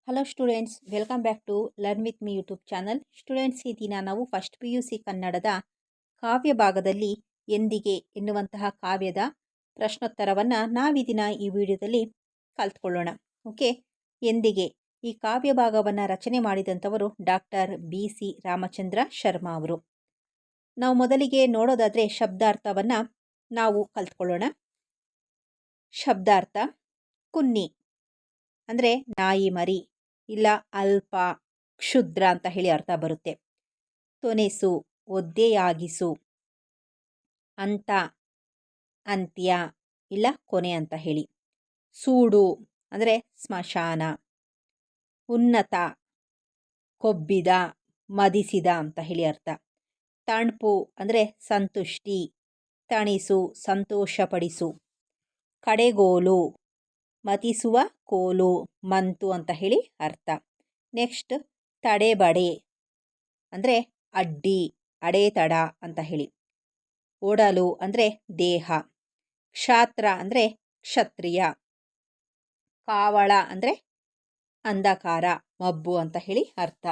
Hello students, welcome back to learn with me YouTube channel. Students, ಈ ದಿನ ನಾವು first PUC ಕನ್ನಡದ ಕಾವ್ಯ ಭಾಗದಲ್ಲಿ ಎಂದಿಗೆ ಎನ್ನುವಂತಹ ಕಾವ್ಯದ ಪ್ರಶ್ನೋತ್ತರವನ್ನು ನಾವೀ ದಿನ ಈ ವಿಡಿಯೋದಲ್ಲಿ ಕಲ್ತ್ಕೊಳ್ಳೋಣ. ಓಕೆ, ಎಂದಿಗೆ ಈ ಕಾವ್ಯ ಭಾಗವನ್ನು ರಚನೆ ಮಾಡಿದಂಥವರು ಡಾಕ್ಟರ್ BC ರಾಮಚಂದ್ರ ಶರ್ಮಾ ಅವರು. ನಾವು ಮೊದಲಿಗೆ ನೋಡೋದಾದರೆ ಶಬ್ದಾರ್ಥವನ್ನು ನಾವು ಕಲ್ತ್ಕೊಳ್ಳೋಣ. ಶಬ್ದಾರ್ಥ: ಕುನ್ನಿ ಅಂದರೆ ನಾಯಿ ಮರಿ, ಇಲ್ಲ ಅಲ್ಪ, ಕ್ಷುದ್ರ ಅಂತ ಹೇಳಿ ಅರ್ಥ ಬರುತ್ತೆ. ತೊನೆಸು, ಒದ್ದೆಯಾಗಿಸು. ಅಂತ, ಅಂತ್ಯ ಇಲ್ಲ ಕೊನೆ ಅಂತ ಹೇಳಿ. ಸೂಡು ಅಂದರೆ ಸ್ಮಶಾನ. ಉನ್ನತ, ಕೊಬ್ಬಿದ, ಮದಿಸಿದ ಅಂತ ಹೇಳಿ ಅರ್ಥ. ತಣ್ಪು ಅಂದರೆ ಸಂತುಷ್ಟಿ, ತಣಿಸು, ಸಂತೋಷಪಡಿಸು. ಕಡೆಗೋಲು, ಮತಿಸುವ ಕೋಲು, ಮಂತು ಅಂತ ಹೇಳಿ ಅರ್ಥ. ನೆಕ್ಸ್ಟ್ ತಡೆಬಡೆ ಅಂದರೆ ಅಡ್ಡಿ, ಅಡೆತಡ ಅಂತ ಹೇಳಿ. ಒಡಲು ಅಂದರೆ ದೇಹ. ಕ್ಷಾತ್ರ ಅಂದರೆ ಕ್ಷತ್ರಿಯ. ಕಾವಳ ಅಂದರೆ ಅಂಧಕಾರ, ಮಬ್ಬು ಅಂತ ಹೇಳಿ ಅರ್ಥ.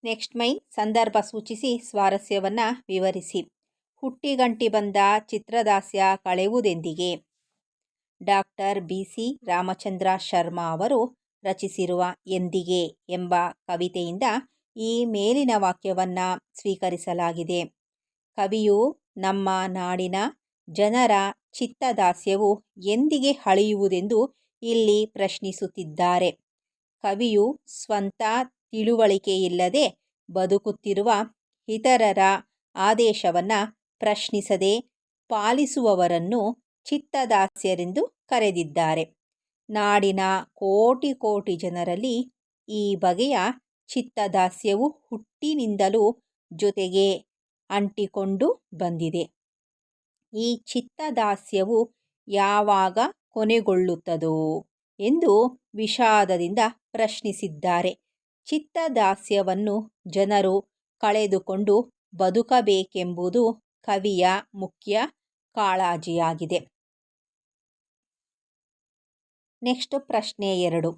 ನೆಕ್ಸ್ಟ್ ಮೈನ್ ಸಂದರ್ಭ ಸೂಚಿಸಿ ಸ್ವಾರಸ್ಯವನ್ನು ವಿವರಿಸಿ. ಹುಟ್ಟಿಗಂಟಿ ಬಂದ ಚಿತ್ರದಾಸ್ಯ ಕಳೆಯುವುದೆಂದಿಗೆ. ಡಾಕ್ಟರ್ BC ರಾಮಚಂದ್ರ ಶರ್ಮಾ ಅವರು ರಚಿಸಿರುವ ಎಂದಿಗೆ ಎಂಬ ಕವಿತೆಯಿಂದ ಈ ಮೇಲಿನ ವಾಕ್ಯವನ್ನು ಸ್ವೀಕರಿಸಲಾಗಿದೆ. ಕವಿಯು ನಮ್ಮ ನಾಡಿನ ಜನರ ಚಿತ್ತದಾಸ್ಯವು ಎಂದಿಗೆ ಅಳಿಯುವುದೆಂದು ಇಲ್ಲಿ ಪ್ರಶ್ನಿಸುತ್ತಿದ್ದಾರೆ. ಕವಿಯು ಸ್ವಂತ ತಿಳುವಳಿಕೆಯಿಲ್ಲದೆ ಬದುಕುತ್ತಿರುವ ಇತರರ ಆದೇಶವನ್ನು ಪ್ರಶ್ನಿಸದೆ ಪಾಲಿಸುವವರನ್ನು ಚಿತ್ತದಾಸ್ಯರೆಂದು ಕರೆದಿದ್ದಾರೆ. ನಾಡಿನ ಕೋಟಿ ಕೋಟಿ ಜನರಲ್ಲಿ ಈ ಬಗೆಯ ಚಿತ್ತದಾಸ್ಯವು ಹುಟ್ಟಿನಿಂದಲೂ ಜೊತೆಗೆ ಅಂಟಿಕೊಂಡು ಬಂದಿದೆ. ಈ ಚಿತ್ತದಾಸ್ಯವು ಯಾವಾಗ ಕೊನೆಗೊಳ್ಳುತ್ತದೋ ಎಂದು ವಿಷಾದದಿಂದ ಪ್ರಶ್ನಿಸಿದ್ದಾರೆ. ಚಿತ್ತದಾಸ್ಯವನ್ನು ಜನರು ಕಳೆದುಕೊಂಡು ಬದುಕಬೇಕೆಂಬುದು ಕವಿಯ ಮುಖ್ಯ ಕಾಳಜಿಯಾಗಿದೆ. ನೆಕ್ಸ್ಟ್ ಪ್ರಶ್ನೆ 2.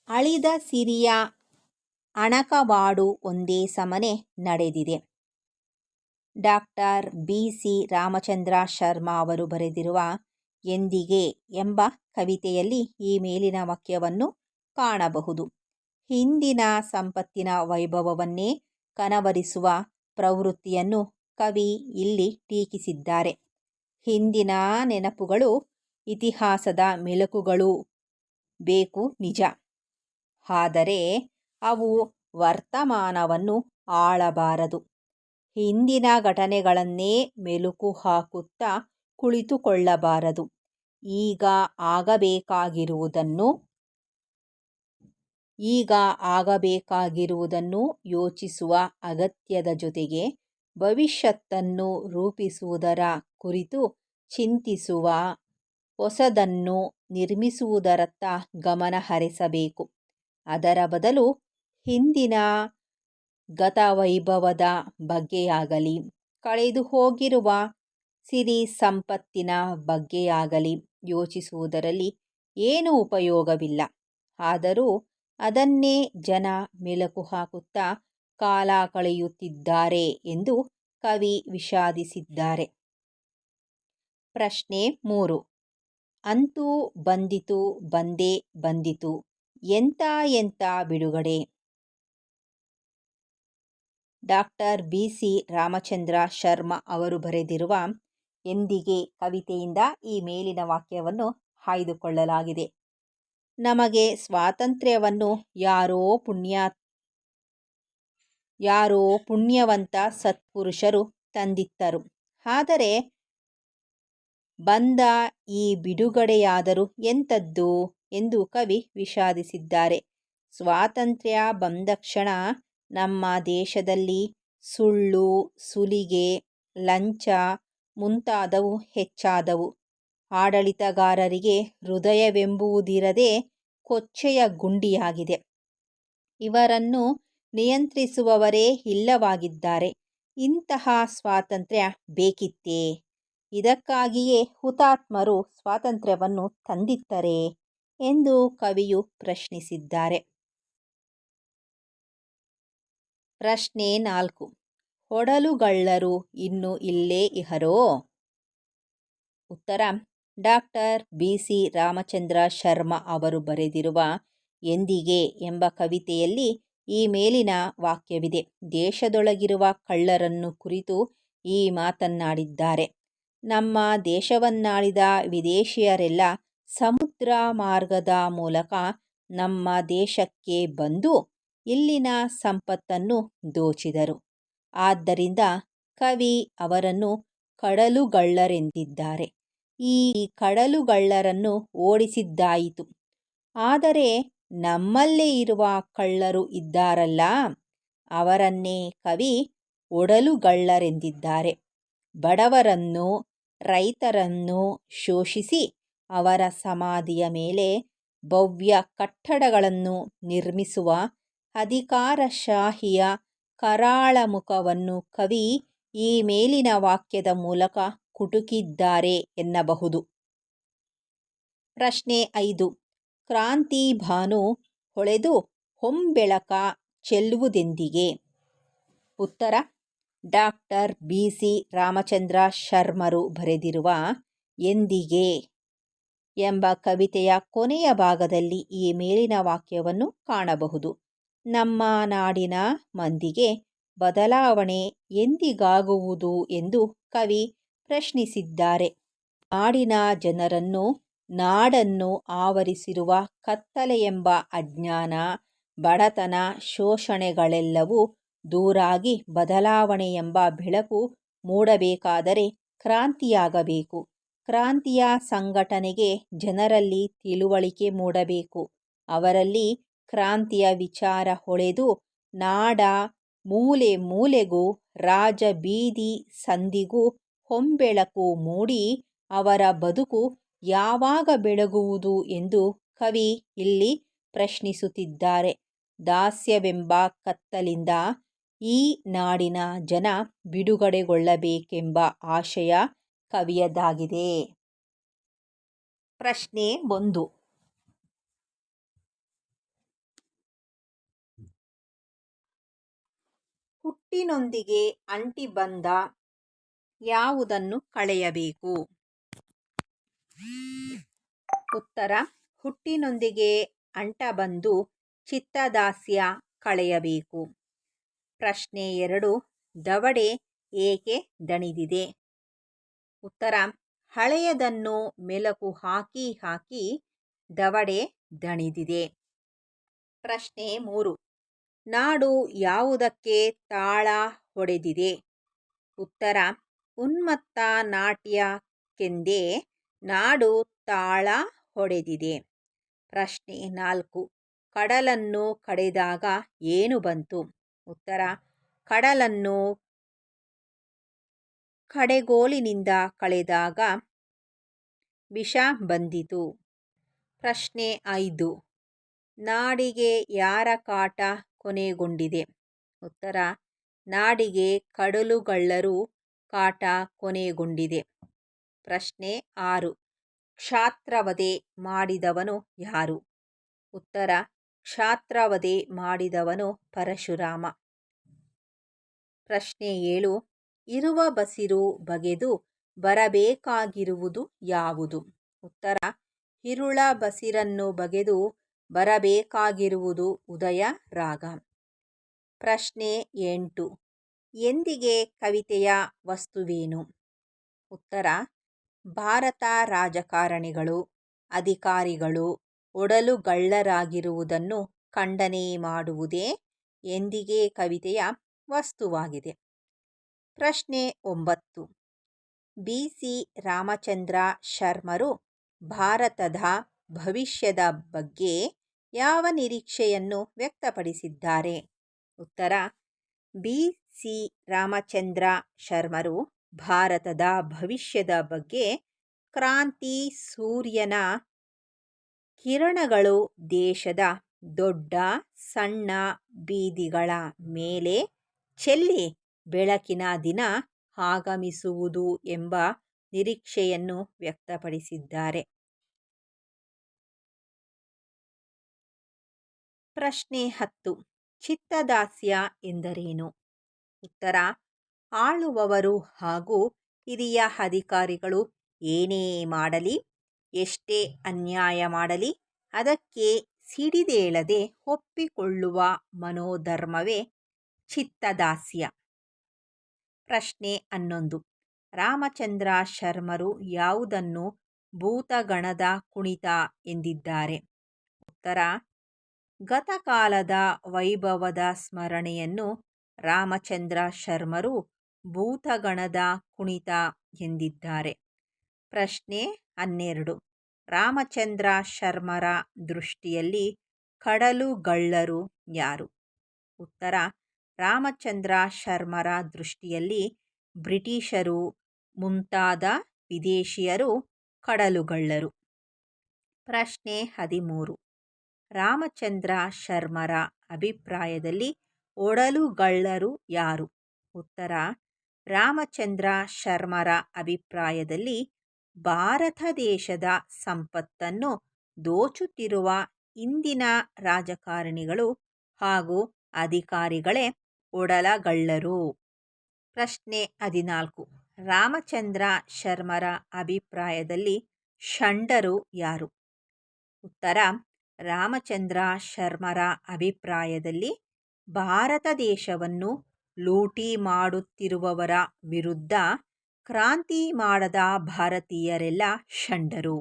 ಅಳಿದ ಸಿರಿಯ ಅಣಕವಾಡು ಒಂದೇ ಸಮನೆ ನಡೆದಿದೆ. ಡಾಕ್ಟರ್ BC ರಾಮಚಂದ್ರ ಶರ್ಮಾ ಅವರು ಬರೆದಿರುವ ಎಂದಿಗೆ ಎಂಬ ಕವಿತೆಯಲ್ಲಿ ಈ ಮೇಲಿನ ವಾಕ್ಯವನ್ನು ಕಾಣಬಹುದು. ಹಿಂದಿನ ಸಂಪತ್ತಿನ ವೈಭವವನ್ನೇ ಕನವರಿಸುವ ಪ್ರವೃತ್ತಿಯನ್ನು ಕವಿ ಇಲ್ಲಿ ಟೀಕಿಸಿದ್ದಾರೆ. ಹಿಂದಿನ ನೆನಪುಗಳು, ಇತಿಹಾಸದ ಮೆಲುಕುಗಳು ಬೇಕು ನಿಜ, ಆದರೆ ಅವು ವರ್ತಮಾನವನ್ನು ಆಳಬಾರದು. ಹಿಂದಿನ ಘಟನೆಗಳನ್ನೇ ಮೆಲುಕು ಹಾಕುತ್ತಾ ಕುಳಿತುಕೊಳ್ಳಬಾರದು. ಈಗ ಆಗಬೇಕಾಗಿರುವುದನ್ನು ಯೋಚಿಸುವ ಅಗತ್ಯದ ಜೊತೆಗೆ ಭವಿಷ್ಯತ್ತನ್ನು ರೂಪಿಸುವುದರ ಕುರಿತು ಚಿಂತಿಸುವ, ಹೊಸದನ್ನು ನಿರ್ಮಿಸುವುದರತ್ತ ಗಮನ ಹರಿಸಬೇಕು. ಅದರ ಬದಲು ಹಿಂದಿನ ಗತವೈಭವದ ಬಗ್ಗೆಯಾಗಲಿ, ಕಳೆದು ಹೋಗಿರುವ ಸಿರಿ ಸಂಪತ್ತಿನ ಬಗ್ಗೆಯಾಗಲಿ ಯೋಚಿಸುವುದರಲ್ಲಿ ಏನೂ ಉಪಯೋಗವಿಲ್ಲ. ಆದರೂ ಅದನ್ನೇ ಜನ ಮೆಲುಕು ಹಾಕುತ್ತಾ ಕಾಲ ಕಳೆಯುತ್ತಿದ್ದಾರೆ ಎಂದು ಕವಿ ವಿಷಾದಿಸಿದ್ದಾರೆ. ಪ್ರಶ್ನೆ 3. ಅಂತೂ ಬಂದಿತು, ಬಂದೇ ಬಂದಿತು, ಎಂಥ ಎಂಥ ಬಿಡುಗಡೆ. ಡಾಕ್ಟರ್ BC ರಾಮಚಂದ್ರ ಶರ್ಮಾ ಅವರು ಬರೆದಿರುವ ಎಂದಿಗೆ ಕವಿತೆಯಿಂದ ಈ ಮೇಲಿನ ವಾಕ್ಯವನ್ನು ಆಯ್ದುಕೊಳ್ಳಲಾಗಿದೆ. ನಮಗೆ ಸ್ವಾತಂತ್ರ್ಯವನ್ನು ಯಾರೋ ಪುಣ್ಯವಂತ ಸತ್ಪುರುಷರು ತಂದಿತ್ತರು. ಆದರೆ ಬಂದ ಈ ಬಿಡುಗಡೆಯಾದರೂ ಎಂಥದ್ದು ಎಂದು ಕವಿ ವಿಷಾದಿಸಿದ್ದಾರೆ. ಸ್ವಾತಂತ್ರ್ಯ ಬಂದಕ್ಷಣ ನಮ್ಮ ದೇಶದಲ್ಲಿ ಸುಳ್ಳು, ಸುಲಿಗೆ, ಲಂಚ ಮುಂತಾದವು ಹೆಚ್ಚಾದವು. ಆಡಳಿತಗಾರರಿಗೆ ಹೃದಯವೆಂಬುದಿರದೆ ಕೊಚ್ಚೆಯ ಗುಂಡಿಯಾಗಿದೆ. ಇವರನ್ನು ನಿಯಂತ್ರಿಸುವವರೇ ಇಲ್ಲವಾಗಿದ್ದಾರೆ. ಇಂತಹ ಸ್ವಾತಂತ್ರ್ಯ ಬೇಕಿತ್ತೇ? ಇದಕ್ಕಾಗಿಯೇ ಹುತಾತ್ಮರು ಸ್ವಾತಂತ್ರ್ಯವನ್ನು ತಂದಿತ್ತರೆ ಎಂದು ಕವಿಯು ಪ್ರಶ್ನಿಸಿದ್ದಾರೆ. ಪ್ರಶ್ನೆ 4. ಒಡಲುಗಳ್ಳರು ಇನ್ನು ಇಲ್ಲೇ ಇಹರೋ? ಉತ್ತರ: ಡಾಕ್ಟರ್ ಬಿ.ಸಿ. ರಾಮಚಂದ್ರ ಶರ್ಮ ಅವರು ಬರೆದಿರುವ ಎಂದಿಗೆ ಎಂಬ ಕವಿತೆಯಲ್ಲಿ ಈ ಮೇಲಿನ ವಾಕ್ಯವಿದೆ. ದೇಶದೊಳಗಿರುವ ಕಳ್ಳರನ್ನು ಕುರಿತು ಈ ಮಾತನ್ನಾಡಿದ್ದಾರೆ. ನಮ್ಮ ದೇಶವನ್ನಾಳಿದ ವಿದೇಶಿಯರೆಲ್ಲ ಸಮುದ್ರ ಮಾರ್ಗದ ಮೂಲಕ ನಮ್ಮ ದೇಶಕ್ಕೆ ಬಂದು ಇಲ್ಲಿನ ಸಂಪತ್ತನ್ನು ದೋಚಿದರು. ಆದ್ದರಿಂದ ಕವಿ ಅವರನ್ನು ಕಡಲುಗಳ್ಳರೆಂದಿದ್ದಾರೆ. ಈ ಕಡಲುಗಳ್ಳರನ್ನು ಓಡಿಸಿದ್ದಾಯಿತು. ಆದರೆ ನಮ್ಮಲ್ಲೇ ಇರುವ ಕಳ್ಳರು ಇದ್ದಾರಲ್ಲ, ಅವರನ್ನೇ ಕವಿ ಒಡಲುಗಳ್ಳರೆಂದಿದ್ದಾರೆ. ಬಡವರನ್ನು, ರೈತರನ್ನು ಶೋಷಿಸಿ ಅವರ ಸಮಾಧಿಯ ಮೇಲೆ ಭವ್ಯ ಕಟ್ಟಡಗಳನ್ನು ನಿರ್ಮಿಸುವ ಅಧಿಕಾರಶಾಹಿಯ ಕರಾಳ ಮುಖವನ್ನು ಕವಿ ಈ ಮೇಲಿನ ವಾಕ್ಯದ ಮೂಲಕ ಕುಟುಕಿದ್ದಾರೆ ಎನ್ನಬಹುದು. ಪ್ರಶ್ನೆ 5. ಕ್ರಾಂತಿ ಭಾನು ಹೊಳೆದು ಹೊಂಬೆಳಕ ಚೆಲ್ಲುವುದೆಂದಿಗೆ? ಉತ್ತರ: ಡಾಕ್ಟರ್ ಬಿ.ಸಿ. ರಾಮಚಂದ್ರ ಶರ್ಮರು ಬರೆದಿರುವ ಎಂದಿಗೆ ಎಂಬ ಕವಿತೆಯ ಕೊನೆಯ ಭಾಗದಲ್ಲಿ ಈ ಮೇಲಿನ ವಾಕ್ಯವನ್ನು ಕಾಣಬಹುದು. ನಮ್ಮ ನಾಡಿನ ಮಂದಿಗೆ ಬದಲಾವಣೆ ಎಂದಿಗಾಗುವುದು ಎಂದು ಕವಿ ಪ್ರಶ್ನಿಸಿದ್ದಾರೆ. ನಾಡಿನ ಜನರನ್ನು, ನಾಡನ್ನು ಆವರಿಸಿರುವ ಕತ್ತಲೆಯೆಂಬ ಅಜ್ಞಾನ, ಬಡತನ, ಶೋಷಣೆಗಳೆಲ್ಲವೂ ದೂರಾಗಿ ಬದಲಾವಣೆ ಎಂಬ ಬೆಳಕು ಮೂಡಬೇಕಾದರೆ ಕ್ರಾಂತಿಯಾಗಬೇಕು. ಕ್ರಾಂತಿಯ ಸಂಘಟನೆಗೆ ಜನರಲ್ಲಿ ತಿಳುವಳಿಕೆ ಮೂಡಬೇಕು. ಅವರಲ್ಲಿ ಕ್ರಾಂತಿಯ ವಿಚಾರ ಹೊಳೆದು ನಾಡ ಮೂಲೆ ಮೂಲೆಗೂ, ರಾಜ ಬೀದಿ ಸಂದಿಗೂ ಹೊಂಬೆಳಕು ಮೂಡಿ ಅವರ ಬದುಕು ಯಾವಾಗ ಬೆಳಗುವುದು ಎಂದು ಕವಿ ಇಲ್ಲಿ ಪ್ರಶ್ನಿಸುತ್ತಿದ್ದಾರೆ. ದಾಸ್ಯವೆಂಬ ಕತ್ತಲಿಂದ ಈ ನಾಡಿನ ಜನ ಬಿಡುಗಡೆಗೊಳ್ಳಬೇಕೆಂಬ ಆಶಯ ಕವಿಯದಾಗಿದೆ. ಪ್ರಶ್ನೆ 1. ಹುಟ್ಟಿನೊಂದಿಗೆ ಅಂಟಿ ಬಂದ ಯಾವುದನ್ನು ಕಳೆಯಬೇಕು? ಉತ್ತರ: ಹುಟ್ಟಿನೊಂದಿಗೆ ಅಂಟಬಂದು ಚಿತ್ತದಾಸ್ಯ ಕಳೆಯಬೇಕು. ಪ್ರಶ್ನೆ 2. ದವಡೆ ಏಕೆ ದಣಿದಿದೆ? ಉತ್ತರ: ಹಳೆಯದನ್ನು ಮೆಲುಕು ಹಾಕಿ ಹಾಕಿ ದವಡೆ ದಣಿದಿದೆ. ಪ್ರಶ್ನೆ 3. ನಾಡು ಯಾವುದಕ್ಕೆ ತಾಳ ಹೊಡೆದಿದೆ? ಉತ್ತರ: ಉನ್ಮತ್ತ ನಾಟ್ಯಕ್ಕೆಂದೇ ನಾಡು ತಾಳ ಹೊಡೆದಿದೆ. ಪ್ರಶ್ನೆ 4. ಕಡಲನ್ನು ಕಡೆದಾಗ ಏನು ಬಂತು? ಉತ್ತರ: ಕಡಲನ್ನು ಕಡೆಗೋಲಿನಿಂದ ಕಳೆದಾಗ ವಿಷ ಬಂದಿತು. ಪ್ರಶ್ನೆ 5. ನಾಡಿಗೆ ಯಾರ ಕಾಟ ಕೊನೆಗೊಂಡಿದೆ? ಉತ್ತರ: ನಾಡಿಗೆ ಕಡಲುಗಳ್ಳರು ಕಾಟ ಕೊನೆಗೊಂಡಿದೆ. ಪ್ರಶ್ನೆ 6. ಕ್ಷಾತ್ರವಧೆ ಮಾಡಿದವನು ಯಾರು? ಉತ್ತರ: ಕ್ಷಾತ್ರವಧೆ ಮಾಡಿದವನು ಪರಶುರಾಮ. ಪ್ರಶ್ನೆ 7. ಇರುವ ಬಸಿರು ಬಗೆದು ಬರಬೇಕಾಗಿರುವುದು ಯಾವುದು? ಉತ್ತರ: ಇರುಳ ಬಸಿರನ್ನು ಬಗೆದು ಬರಬೇಕಾಗಿರುವುದು ಉದಯ ರಾಗ. ಪ್ರಶ್ನೆ 8. ಎಂದಿಗೆ ಕವಿತೆಯ ವಸ್ತುವೇನು? ಉತ್ತರ: ಭಾರತ ರಾಜಕಾರಣಿಗಳು, ಅಧಿಕಾರಿಗಳು ಒಡಲುಗಳ್ಳರಾಗಿರುವುದನ್ನು ಖಂಡನೆ ಮಾಡುವುದೇ ಎಂದಿಗೆ ಕವಿತೆಯ ವಸ್ತುವಾಗಿದೆ. ಪ್ರಶ್ನೆ 9. ಬಿ.ಸಿ. ರಾಮಚಂದ್ರ ಶರ್ಮರು ಭಾರತದ ಭವಿಷ್ಯದ ಬಗ್ಗೆ ಯಾವ ನಿರೀಕ್ಷೆಯನ್ನು ವ್ಯಕ್ತಪಡಿಸಿದ್ದಾರೆ? ಉತ್ತರ: ಬಿ.ಸಿ. ರಾಮಚಂದ್ರ ಶರ್ಮರು ಭಾರತದ ಭವಿಷ್ಯದ ಬಗ್ಗೆ ಕ್ರಾಂತಿ ಸೂರ್ಯನ ಕಿರಣಗಳು ದೇಶದ ದೊಡ್ಡ ಸಣ್ಣ ಬೀದಿಗಳ ಮೇಲೆ ಚೆಲ್ಲಿ ಬೆಳಕಿನ ದಿನ ಆಗಮಿಸುವುದು ಎಂಬ ನಿರೀಕ್ಷೆಯನ್ನು ವ್ಯಕ್ತಪಡಿಸಿದ್ದಾರೆ. ಪ್ರಶ್ನೆ 10. ಚಿತ್ತದಾಸ್ಯ ಎಂದರೇನು? ಉತ್ತರ: ಆಳುವವರು ಹಾಗೂ ಹಿರಿಯ ಅಧಿಕಾರಿಗಳು ಏನೇ ಮಾಡಲಿ, ಎಷ್ಟೇ ಅನ್ಯಾಯ ಮಾಡಲಿ ಅದಕ್ಕೆ ಸಿಡಿದೇಳದೆ ಒಪ್ಪಿಕೊಳ್ಳುವ ಮನೋಧರ್ಮವೇ ಚಿತ್ತದಾಸ್ಯ. ಪ್ರಶ್ನೆ 11. ರಾಮಚಂದ್ರ ಶರ್ಮರು ಯಾವುದನ್ನು ಭೂತಗಣದ ಕುಣಿತ ಎಂದಿದ್ದಾರೆ? ಉತ್ತರ: ಗತಕಾಲದ ವೈಭವದ ಸ್ಮರಣೆಯನ್ನು ರಾಮಚಂದ್ರ ಶರ್ಮರು ಭೂತಗಣದ ಕುಣಿತ ಎಂದಿದ್ದಾರೆ. ಪ್ರಶ್ನೆ 12. ರಾಮಚಂದ್ರ ಶರ್ಮರ ದೃಷ್ಟಿಯಲ್ಲಿ ಕಡಲುಗಳ್ಳರು ಯಾರು? ಉತ್ತರ: ರಾಮಚಂದ್ರ ಶರ್ಮರ ದೃಷ್ಟಿಯಲ್ಲಿ ಬ್ರಿಟಿಷರು ಮುಂತಾದ ವಿದೇಶಿಯರು ಕಡಲುಗಳ್ಳರು. ಪ್ರಶ್ನೆ 13. ರಾಮಚಂದ್ರ ಶರ್ಮರ ಅಭಿಪ್ರಾಯದಲ್ಲಿ ಒಡಲುಗಳ್ಳರು ಯಾರು? ಉತ್ತರ: ರಾಮಚಂದ್ರ ಶರ್ಮರ ಅಭಿಪ್ರಾಯದಲ್ಲಿ ಭಾರತ ದೇಶದ ಸಂಪತ್ತನ್ನು ದೋಚುತ್ತಿರುವ ಇಂದಿನ ರಾಜಕಾರಣಿಗಳು ಹಾಗೂ ಅಧಿಕಾರಿಗಳೇ ಒಡಲಗಳ್ಳರು. ಪ್ರಶ್ನೆ 14. ರಾಮಚಂದ್ರ ಶರ್ಮರ ಅಭಿಪ್ರಾಯದಲ್ಲಿ ಷಂಡರು ಯಾರು? ಉತ್ತರ: ರಾಮಚಂದ್ರ ಶರ್ಮರ ಅಭಿಪ್ರಾಯದಲ್ಲಿ ಭಾರತ ದೇಶವನ್ನು ಲೂಟಿ ಮಾಡುತ್ತಿರುವವರ ವಿರುದ್ಧ ಕ್ರಾಂತಿ ಮಾಡದ ಭಾರತೀಯರೆಲ್ಲ ಷಂಡರು.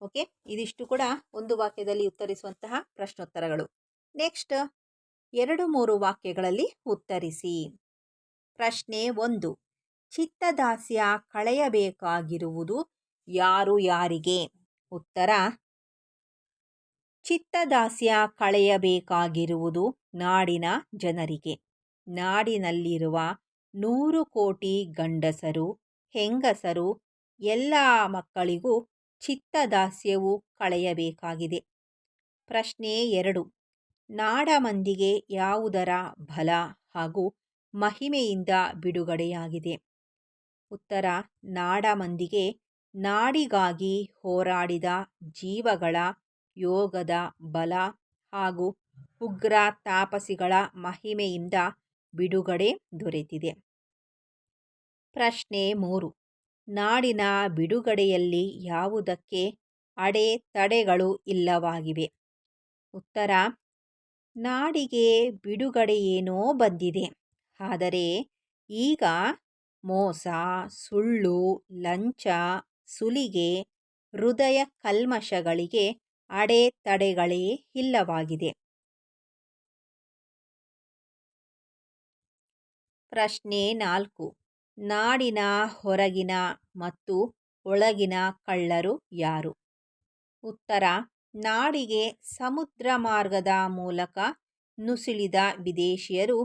ಓಕೆ, ಇದಿಷ್ಟು ಕೂಡ ಒಂದು ವಾಕ್ಯದಲ್ಲಿ ಉತ್ತರಿಸುವಂತಹ ಪ್ರಶ್ನೋತ್ತರಗಳು. ನೆಕ್ಸ್ಟ್ 2-3 ವಾಕ್ಯಗಳಲ್ಲಿ ಉತ್ತರಿಸಿ. ಪ್ರಶ್ನೆ 1. ಚಿತ್ತದಾಸ್ಯ ಕಳೆಯಬೇಕಾಗಿರುವುದು ಯಾರು ಯಾರಿಗೆ? ಉತ್ತರ: ಚಿತ್ತದಾಸ್ಯ ಕಳೆಯಬೇಕಾಗಿರುವುದು ನಾಡಿನ ಜನರಿಗೆ. ನಾಡಿನಲ್ಲಿರುವ 100 ಕೋಟಿ ಗಂಡಸರು, ಹೆಂಗಸರು, ಎಲ್ಲ ಮಕ್ಕಳಿಗೂ ಚಿತ್ತದಾಸ್ಯವು ಕಳೆಯಬೇಕಾಗಿದೆ. ಪ್ರಶ್ನೆ 2. ನಾಡ ಮಂದಿಗೆ ಯಾವುದರ ಬಲ ಹಾಗೂ ಮಹಿಮೆಯಿಂದ ಬಿಡುಗಡೆಯಾಗಿದೆ? ಉತ್ತರ: ನಾಡ ಮಂದಿಗೆ ನಾಡಿಗಾಗಿ ಹೋರಾಡಿದ ಜೀವಗಳ ಯೋಗದ ಬಲ ಹಾಗೂ ಉಗ್ರ ತಾಪಸಿಗಳ ಮಹಿಮೆಯಿಂದ ಬಿಡುಗಡೆ ದೊರೆತಿದೆ. ಪ್ರಶ್ನೆ 3. ನಾಡಿನ ಬಿಡುಗಡೆಯಲ್ಲಿ ಯಾವುದಕ್ಕೆ ಅಡೆತಡೆಗಳು ಇಲ್ಲವಾಗಿವೆ? ಉತ್ತರ: ನಾಡಿಗೆ ಬಿಡುಗಡೆಯೇನೋ ಬಂದಿದೆ, ಆದರೆ ಈಗ ಮೋಸ, ಸುಳ್ಳು, ಲಂಚ, ಸುಲಿಗೆ, ಹೃದಯ ಕಲ್ಮಶಗಳಿಗೆ ಅಡೆತಡೆಗಳೇ ಇಲ್ಲವಾಗಿದೆ. ಪ್ರಶ್ನೆ 4. ನಾಡಿನ ಹೊರಗಿನ ಮತ್ತು ಒಳಗಿನ ಕಳ್ಳರು ಯಾರು? ಉತ್ತರ: ನಾಡಿಗೆ ಸಮುದ್ರ ಮಾರ್ಗದ ಮೂಲಕ ನುಸುಳಿದ ವಿದೇಶಿಯರು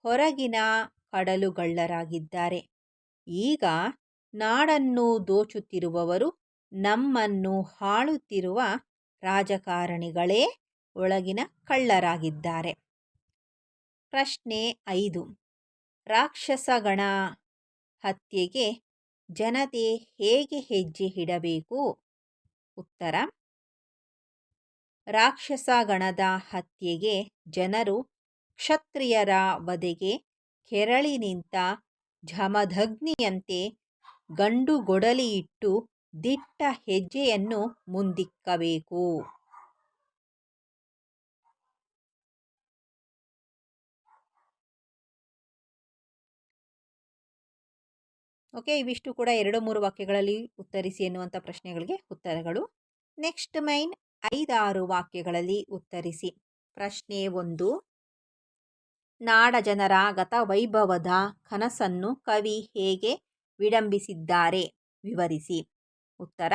ಹೊರಗಿನ ಕಡಲುಗಳ್ಳರಾಗಿದ್ದಾರೆ. ಈಗ ನಾಡನ್ನು ದೋಚುತ್ತಿರುವವರು, ನಮ್ಮನ್ನು ಆಳುತ್ತಿರುವ ರಾಜಕಾರಣಿಗಳೇ ಒಳಗಿನ ಕಳ್ಳರಾಗಿದ್ದಾರೆ. ಪ್ರಶ್ನೆ 5. ರಾಕ್ಷಸಗಣ ಹತ್ಯೆಗೆ ಜನತೆ ಹೇಗೆ ಹೆಜ್ಜೆ ಇಡಬೇಕು? ಉತ್ತರ: ರಾಕ್ಷಸಗಣದ ಹತ್ಯೆಗೆ ಜನರು ಕ್ಷತ್ರಿಯರ ವಧೆಗೆ ಕೆರಳಿ ನಿಂತ ಜಮದಗ್ನಿಯಂತೆ ಗಂಡುಗೊಡಲಿಯಿಟ್ಟು ದಿಟ್ಟ ಹೆಜ್ಜೆಯನ್ನು ಮುಂದಿಕ್ಕಬೇಕು. ಓಕೆ, ಇವಿಷ್ಟು ಕೂಡ 2-3 ವಾಕ್ಯಗಳಲ್ಲಿ ಉತ್ತರಿಸಿ ಎನ್ನುವಂಥ ಪ್ರಶ್ನೆಗಳಿಗೆ ಉತ್ತರಗಳು. ನೆಕ್ಸ್ಟ್ ಮೈನ್ 5-6 ವಾಕ್ಯಗಳಲ್ಲಿ ಉತ್ತರಿಸಿ. ಪ್ರಶ್ನೆ 1. ನಾಡ ಜನರ ಗತವೈಭವದ ಕನಸನ್ನು ಕವಿ ಹೇಗೆ ವಿಡಂಬಿಸಿದ್ದಾರೆ? ವಿವರಿಸಿ. ಉತ್ತರ: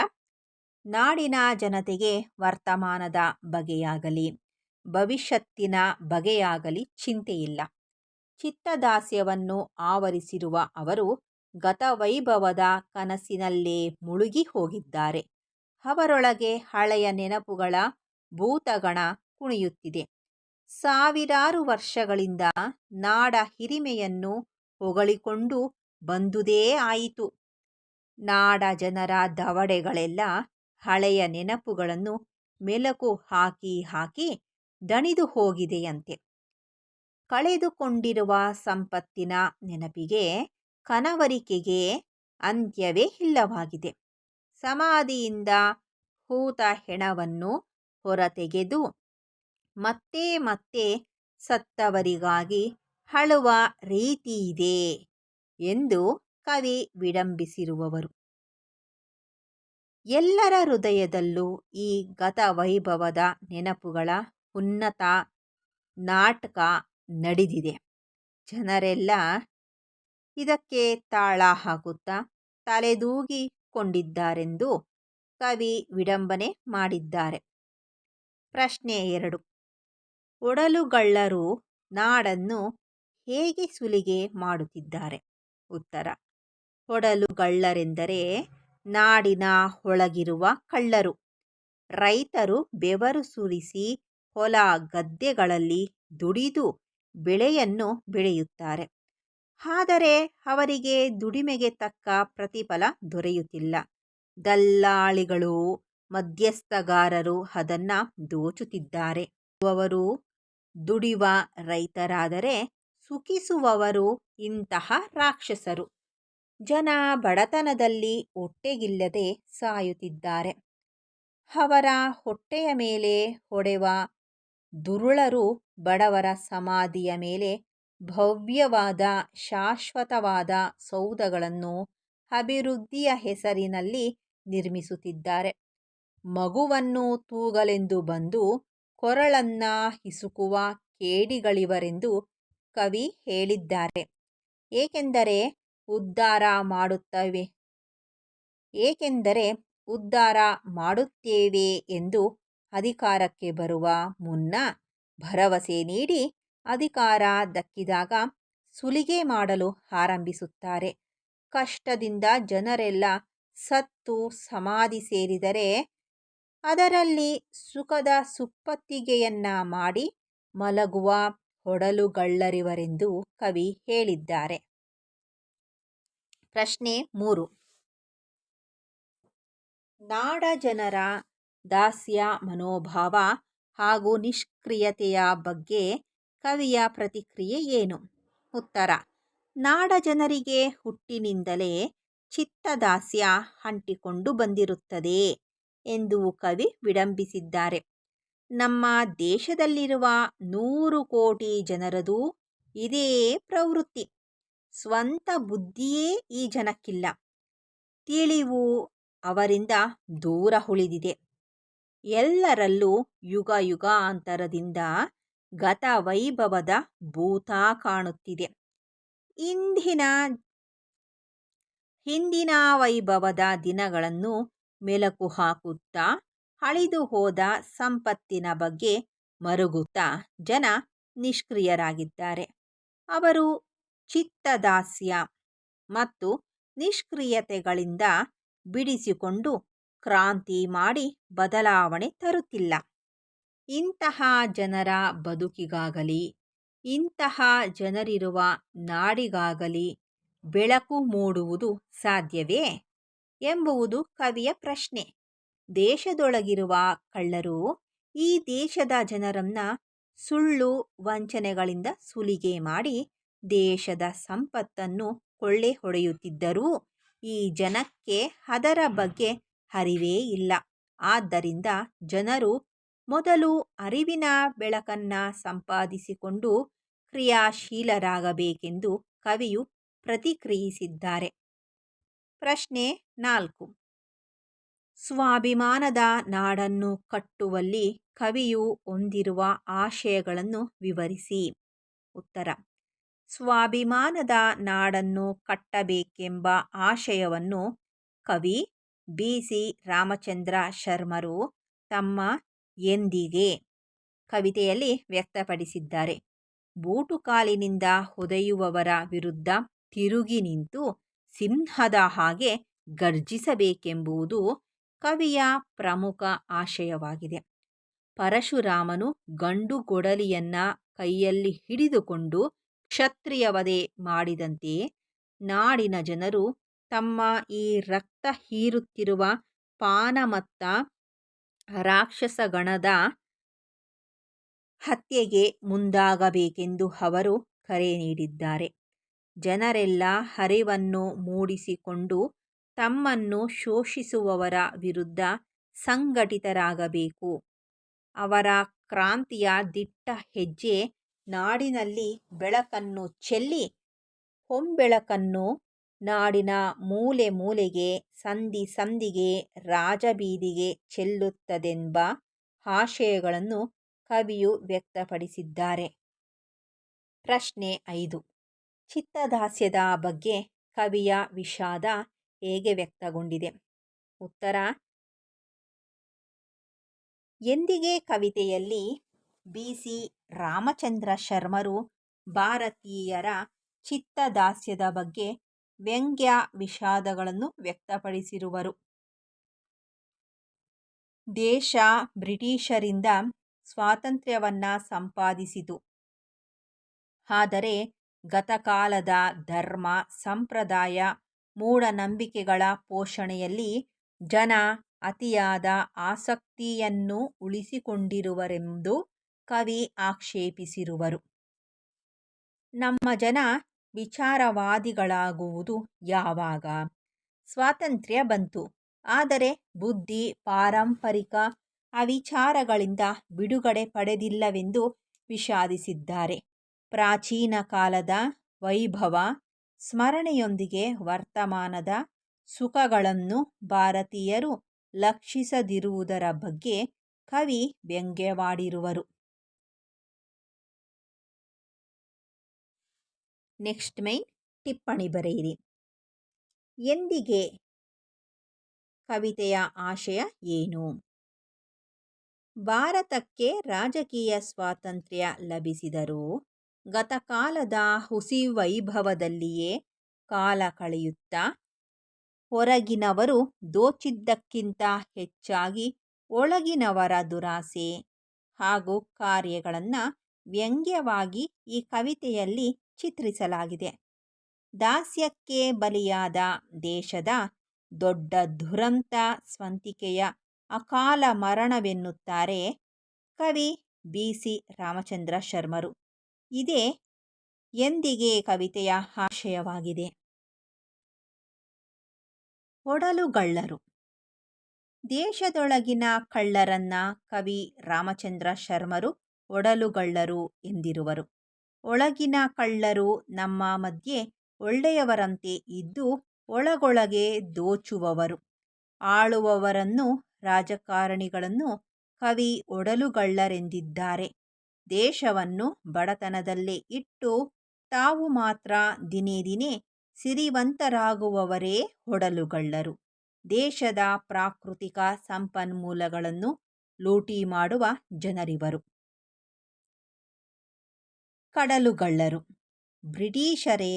ನಾಡಿನ ಜನತೆಗೆ ವರ್ತಮಾನದ ಬಗೆಯಾಗಲಿ ಭವಿಷ್ಯತ್ತಿನ ಬಗೆಯಾಗಲಿ ಚಿಂತೆಯಿಲ್ಲ. ಚಿತ್ತದಾಸ್ಯವನ್ನು ಆವರಿಸಿರುವ ಅವರು ಗತವೈಭವದ ಕನಸಿನಲ್ಲೇ ಮುಳುಗಿ ಹೋಗಿದ್ದಾರೆ. ಅವರೊಳಗೆ ಹಳೆಯ ನೆನಪುಗಳ ಭೂತಗಣ ಕುಣಿಯುತ್ತಿದೆ. ಸಾವಿರಾರು ವರ್ಷಗಳಿಂದ ನಾಡ ಹಿರಿಮೆಯನ್ನು ಹೊಗಳಿಕೊಂಡು ಬಂದುದೇ ಆಯಿತು. ನಾಡ ಜನರ ದವಡೆಗಳೆಲ್ಲ ಹಳೆಯ ನೆನಪುಗಳನ್ನು ಮೆಲುಕು ಹಾಕಿ ಹಾಕಿ ದಣಿದು ಹೋಗಿದೆಯಂತೆ. ಕಳೆದುಕೊಂಡಿರುವ ಸಂಪತ್ತಿನ ನೆನಪಿಗೆ, ಕನವರಿಕೆಗೆ ಅಂತ್ಯವೇ ಇಲ್ಲವಾಗಿದೆ. ಸಮಾಧಿಯಿಂದ ಹೂತ ಹೆಣವನ್ನು ಹೊರತೆಗೆದು ಮತ್ತೆ ಮತ್ತೆ ಸತ್ತವರಿಗಾಗಿ ಅಳುವ ರೀತಿಯಿದೆ ಎಂದು ಕವಿ ವಿಡಂಬಿಸಿರುವವರು. ಎಲ್ಲರ ಹೃದಯದಲ್ಲೂ ಈ ಗತವೈಭವದ ನೆನಪುಗಳ ಉನ್ನತ ನಾಟಕ ನಡೆದಿದೆ. ಜನರೆಲ್ಲ ಇದಕ್ಕೆ ತಾಳ ಹಾಕುತ್ತಾ ತಲೆದೂಗಿಕೊಂಡಿದ್ದಾರೆಂದು ಕವಿ ವಿಡಂಬನೆ ಮಾಡಿದ್ದಾರೆ. ಪ್ರಶ್ನೆ 2. ಒಡಲುಗಳ್ಳರು ನಾಡನ್ನು ಹೇಗೆ ಸುಲಿಗೆ ಮಾಡುತ್ತಿದ್ದಾರೆ? ಉತ್ತರ: ಒಡಲುಗಳ್ಳರೆಂದರೆ ನಾಡಿನ ಒಳಗಿರುವ ಕಳ್ಳರು. ರೈತರು ಬೆವರು ಸುರಿಸಿ ಹೊಲ ಗದ್ದೆಗಳಲ್ಲಿ ದುಡಿದು ಬೆಳೆಯನ್ನು ಬೆಳೆಯುತ್ತಾರೆ. ಆದರೆ ಅವರಿಗೆ ದುಡಿಮೆಗೆ ತಕ್ಕ ಪ್ರತಿಫಲ ದೊರೆಯುತ್ತಿಲ್ಲ. ದಲ್ಲಾಳಿಗಳು, ಮಧ್ಯಸ್ಥಗಾರರು ಅದನ್ನು ದೋಚುತ್ತಿದ್ದಾರೆ. ಅವರು ದುಡಿಯುವ ರೈತರಾದರೆ ಸುಖಿಸುವವರು ಇಂತಹ ರಾಕ್ಷಸರು. ಜನ ಬಡತನದಲ್ಲಿ ಹೊಟ್ಟೆಗಿಲ್ಲದೆ ಸಾಯುತ್ತಿದ್ದಾರೆ. ಅವರ ಹೊಟ್ಟೆಯ ಮೇಲೆ ಹೊಡೆವ ದುರುಳರು ಬಡವರ ಸಮಾಧಿಯ ಮೇಲೆ ಭವ್ಯವಾದ ಶಾಶ್ವತವಾದ ಸೌಧಗಳನ್ನು ಅಭಿವೃದ್ಧಿಯ ಹೆಸರಿನಲ್ಲಿ ನಿರ್ಮಿಸುತ್ತಿದ್ದಾರೆ. ಮಗುವನ್ನು ತೂಗಲೆಂದು ಬಂದು ಕೊರಳನ್ನ ಹಿಸುಕುವ ಕೇಡಿಗಳಿವರೆಂದು ಕವಿ ಹೇಳಿದ್ದಾರೆ. ಏಕೆಂದರೆ ಉದ್ಧಾರ ಮಾಡುತ್ತೇವೆ ಎಂದು ಅಧಿಕಾರಕ್ಕೆ ಬರುವ ಮುನ್ನ ಭರವಸೆ ನೀಡಿ ಅಧಿಕಾರ ದಕ್ಕಿದಾಗ ಸುಲಿಗೆ ಮಾಡಲು ಆರಂಭಿಸುತ್ತಾರೆ. ಕಷ್ಟದಿಂದ ಜನರೆಲ್ಲ ಸತ್ತು ಸಮಾಧಿ ಸೇರಿದರೆ ಅದರಲ್ಲಿ ಸುಖದ ಸುಪ್ಪತ್ತಿಗೆಯನ್ನ ಮಾಡಿ ಮಲಗುವ ಒಡಲುಗಳ್ಳರಿವರೆಂದು ಕವಿ ಹೇಳಿದ್ದಾರೆ. ಪ್ರಶ್ನೆ 3. ನಾಡ ಜನರ ದಾಸ್ಯ ಮನೋಭಾವ ಹಾಗೂ ನಿಷ್ಕ್ರಿಯತೆಯ ಬಗ್ಗೆ ಕವಿಯ ಪ್ರತಿಕ್ರಿಯೆ ಏನು? ಉತ್ತರ: ನಾಡ ಜನರಿಗೆ ಹುಟ್ಟಿನಿಂದಲೇ ಚಿತ್ತದಾಸ್ಯ ಅಂಟಿಕೊಂಡು ಬಂದಿರುತ್ತದೆ ಎಂದು ಕವಿ ವಿಡಂಬಿಸಿದ್ದಾರೆ. ನಮ್ಮ ದೇಶದಲ್ಲಿರುವ 100 ಕೋಟಿ ಜನರದೂ ಇದೇ ಪ್ರವೃತ್ತಿ. ಸ್ವಂತ ಬುದ್ಧಿಯೇ ಈ ಜನಕ್ಕಿಲ್ಲ. ತಿಳಿವು ಅವರಿಂದ ದೂರ ಉಳಿದಿದೆ. ಎಲ್ಲರಲ್ಲೂ ಯುಗ ಯುಗಾಂತರದಿಂದ ಗತವೈಭವದ ಭೂತ ಕಾಣುತ್ತಿದೆ. ಹಿಂದಿನ ವೈಭವದ ದಿನಗಳನ್ನು ಮೆಲುಕು ಹಾಕುತ್ತಾ ಅಳಿದು ಹೋದ ಸಂಪತ್ತಿನ ಬಗ್ಗೆ ಮರುಗುತ್ತಾ ಜನ ನಿಷ್ಕ್ರಿಯರಾಗಿದ್ದಾರೆ. ಅವರು ಚಿತ್ತದಾಸ್ಯ ಮತ್ತು ನಿಷ್ಕ್ರಿಯತೆಗಳಿಂದ ಬಿಡಿಸಿಕೊಂಡು ಕ್ರಾಂತಿ ಮಾಡಿ ಬದಲಾವಣೆ ತರುತ್ತಿಲ್ಲ. ಇಂತಹ ಜನರ ಬದುಕಿಗಾಗಲಿ ಇಂತಹ ಜನರಿರುವ ನಾಡಿಗಾಗಲಿ ಬೆಳಕು ಮೂಡುವುದು ಸಾಧ್ಯವೇ ಎಂಬುದು ಕವಿಯ ಪ್ರಶ್ನೆ. ದೇಶದೊಳಗಿರುವ ಕಳ್ಳರು ಈ ದೇಶದ ಜನರನ್ನ ಸುಳ್ಳು ವಂಚನೆಗಳಿಂದ ಸುಲಿಗೆ ಮಾಡಿ ದೇಶದ ಸಂಪತ್ತನ್ನು ಕೊಳ್ಳೆ ಹೊಡೆಯುತ್ತಿದ್ದರೂ ಈ ಜನಕ್ಕೆ ಅದರ ಬಗ್ಗೆ ಅರಿವೇ ಇಲ್ಲ. ಆದ್ದರಿಂದ ಜನರು ಮೊದಲು ಅರಿವಿನ ಬೆಳಕನ್ನ ಸಂಪಾದಿಸಿಕೊಂಡು ಕ್ರಿಯಾಶೀಲರಾಗಬೇಕೆಂದು ಕವಿಯು ಪ್ರತಿಕ್ರಿಯಿಸಿದ್ದಾರೆ. ಪ್ರಶ್ನೆ 4. ಸ್ವಾಭಿಮಾನದ ನಾಡನ್ನು ಕಟ್ಟುವಲ್ಲಿ ಕವಿಯು ಹೊಂದಿರುವ ಆಶಯಗಳನ್ನು ವಿವರಿಸಿ. ಉತ್ತರ: ಸ್ವಾಭಿಮಾನದ ನಾಡನ್ನು ಕಟ್ಟಬೇಕೆಂಬ ಆಶಯವನ್ನು ಕವಿ ಬಿ. ಸಿ. ರಾಮಚಂದ್ರ ಶರ್ಮರು ತಮ್ಮ ಎಂದಿಗೆ ಕವಿತೆಯಲ್ಲಿ ವ್ಯಕ್ತಪಡಿಸಿದ್ದಾರೆ. ಬೂಟುಕಾಲಿನಿಂದ ಒದೆಯುವವರ ವಿರುದ್ಧ ತಿರುಗಿ ನಿಂತು ಸಿಂಹದ ಹಾಗೆ ಗರ್ಜಿಸಬೇಕೆಂಬುದು ಕವಿಯ ಪ್ರಮುಖ ಆಶಯವಾಗಿದೆ. ಪರಶುರಾಮನು ಗಂಡುಗೊಡಲಿಯನ್ನ ಕೈಯಲ್ಲಿ ಹಿಡಿದುಕೊಂಡು ಕ್ಷತ್ರಿಯ ವಧೆ ಮಾಡಿದಂತೆಯೇ ನಾಡಿನ ಜನರು ತಮ್ಮ ಈ ರಕ್ತ ಹೀರುತ್ತಿರುವ ಪಾನಮತ್ತ ರಾಕ್ಷಸಗಣದ ಹತ್ಯೆಗೆ ಮುಂದಾಗಬೇಕೆಂದು ಅವರು ಕರೆ ನೀಡಿದ್ದಾರೆ. ಜನರೆಲ್ಲ ಅರಿವನ್ನು ಮೂಡಿಸಿಕೊಂಡು ತಮ್ಮನ್ನು ಶೋಷಿಸುವವರ ವಿರುದ್ಧ ಸಂಘಟಿತರಾಗಬೇಕು. ಅವರ ಕ್ರಾಂತಿಯ ದಿಟ್ಟ ಹೆಜ್ಜೆ ನಾಡಿನಲ್ಲಿ ಬೆಳಕನ್ನು ಚೆಲ್ಲಿ ಹೊಂಬೆಳಕನ್ನು ನಾಡಿನ ಮೂಲೆ ಮೂಲೆಗೆ, ಸಂಧಿ ಸಂಧಿಗೆ, ರಾಜಬೀದಿಗೆ ಚೆಲ್ಲುತ್ತದೆಂಬ ಆಶಯಗಳನ್ನು ಕವಿಯು ವ್ಯಕ್ತಪಡಿಸಿದ್ದಾರೆ. ಪ್ರಶ್ನೆ 5. ಚಿತ್ತದಾಸ್ಯದ ಬಗ್ಗೆ ಕವಿಯ ವಿಷಾದ ಹೇಗೆ ವ್ಯಕ್ತಗೊಂಡಿದೆ? ಉತ್ತರ: ಎಂದಿಗೆ ಕವಿತೆಯಲ್ಲಿ ಬಿ.ಸಿ. ರಾಮಚಂದ್ರ ಶರ್ಮರು ಭಾರತೀಯರ ಚಿತ್ತದಾಸ್ಯದ ಬಗ್ಗೆ ವ್ಯಂಗ್ಯ ವಿಷಾದಗಳನ್ನು ವ್ಯಕ್ತಪಡಿಸಿರುವರು. ದೇಶ ಬ್ರಿಟಿಷರಿಂದ ಸ್ವಾತಂತ್ರ್ಯವನ್ನ ಸಂಪಾದಿಸಿತು. ಆದರೆ ಗತಕಾಲದ ಧರ್ಮ, ಸಂಪ್ರದಾಯ, ಮೂಢನಂಬಿಕೆಗಳ ಪೋಷಣೆಯಲ್ಲಿ ಜನ ಅತಿಯಾದ ಆಸಕ್ತಿಯನ್ನು ಉಳಿಸಿಕೊಂಡಿರುವರೆಂದು ಕವಿ ಆಕ್ಷೇಪಿಸಿರುವರು. ನಮ್ಮ ಜನ ವಿಚಾರವಾದಿಗಳಾಗುವುದು ಯಾವಾಗ? ಸ್ವಾತಂತ್ರ್ಯ ಬಂತು, ಆದರೆ ಬುದ್ಧಿ ಪಾರಂಪರಿಕ ಅವಿಚಾರಗಳಿಂದ ಬಿಡುಗಡೆ ಪಡೆದಿಲ್ಲವೆಂದು ವಿಷಾದಿಸಿದ್ದಾರೆ. ಪ್ರಾಚೀನ ಕಾಲದ ವೈಭವ ಸ್ಮರಣೆಯೊಂದಿಗೆ ವರ್ತಮಾನದ ಸುಖಗಳನ್ನು ಭಾರತೀಯರು ಲಕ್ಷಿಸದಿರುವುದರ ಬಗ್ಗೆ ಕವಿ ವ್ಯಂಗ್ಯವಾಡಿರುವರು. ನೆಕ್ಸ್ಟ್ ಮೈನ್ ಟಿಪ್ಪಣಿ ಬರೆಯಿರಿ. ಎಂದಿಗೆ ಕವಿತೆಯ ಆಶಯ ಏನು? ಭಾರತಕ್ಕೆ ರಾಜಕೀಯ ಸ್ವಾತಂತ್ರ್ಯ ಲಭಿಸಿದರೂ ಗತಕಾಲದ ಹುಸಿ ವೈಭವದಲ್ಲಿಯೇ ಕಾಲ ಕಳೆಯುತ್ತಾ ಹೊರಗಿನವರು ದೋಚಿದ್ದಕ್ಕಿಂತ ಹೆಚ್ಚಾಗಿ ಒಳಗಿನವರ ದುರಾಸೆ ಹಾಗೂ ಕಾರ್ಯಗಳನ್ನು ವ್ಯಂಗ್ಯವಾಗಿ ಈ ಕವಿತೆಯಲ್ಲಿ ಚಿತ್ರಿಸಲಾಗಿದೆ. ದಾಸ್ಯಕ್ಕೆ ಬಲಿಯಾದ ದೇಶದ ದೊಡ್ಡ ದುರಂತ ಸ್ವಂತಿಕೆಯ ಅಕಾಲ ಮರಣವೆನ್ನುತ್ತಾರೆ ಕವಿ ಬಿ.ಸಿ. ರಾಮಚಂದ್ರ ಶರ್ಮರು. ಇದೇ ಎಂದಿಗೆ ಕವಿತೆಯ ಆಶಯವಾಗಿದೆ. ಒಡಲುಗಳ್ಳರು. ದೇಶದೊಳಗಿನ ಕಳ್ಳರನ್ನ ಕವಿ ರಾಮಚಂದ್ರ ಶರ್ಮರು ಒಡಲುಗಳ್ಳರು ಎಂದಿರುವರು. ಒಳಗಿನ ಕಳ್ಳರು ನಮ್ಮ ಮಧ್ಯೆ ಒಳ್ಳೆಯವರಂತೆ ಇದ್ದು ಒಳಗೊಳಗೆ ದೋಚುವವರು. ಆಳುವವರನ್ನು, ರಾಜಕಾರಣಿಗಳನ್ನು ಕವಿ ಒಡಲುಗಳ್ಳರೆಂದಿದ್ದಾರೆ. ದೇಶವನ್ನು ಬಡತನದಲ್ಲೇ ಇಟ್ಟು ತಾವು ಮಾತ್ರ ದಿನೇ ದಿನೇ ಸಿರಿವಂತರಾಗುವವರೇ ಒಡಲುಗಳ್ಳರು. ದೇಶದ ಪ್ರಾಕೃತಿಕ ಸಂಪನ್ಮೂಲಗಳನ್ನು ಲೂಟಿ ಮಾಡುವ ಜನರಿವರು. ಕಡಲುಗಳ್ಳರು. ಬ್ರಿಟಿಷರೇ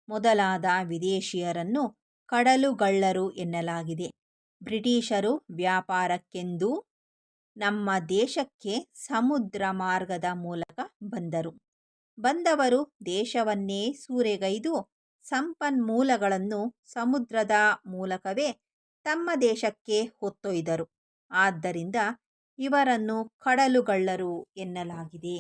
ಮೊದಲಾದ ವಿದೇಶಿಯರನ್ನು ಕಡಲುಗಳ್ಳರು ಎನ್ನಲಾಗಿದೆ. ಬ್ರಿಟಿಷರು ವ್ಯಾಪಾರಕ್ಕೆಂದು ನಮ್ಮ ದೇಶಕ್ಕೆ ಸಮುದ್ರ ಮಾರ್ಗದ ಮೂಲಕ ಬಂದವರು ದೇಶವನ್ನೇ ಸೂರೆಗೈದು ಸಂಪನ್ಮೂಲಗಳನ್ನು ಸಮುದ್ರದ ಮೂಲಕವೇ ತಮ್ಮ ದೇಶಕ್ಕೆ ಹೊತ್ತೊಯ್ದರು. ಆದ್ದರಿಂದ ಇವರನ್ನು ಕಡಲುಗಳ್ಳರು ಎನ್ನಲಾಗಿದೆ.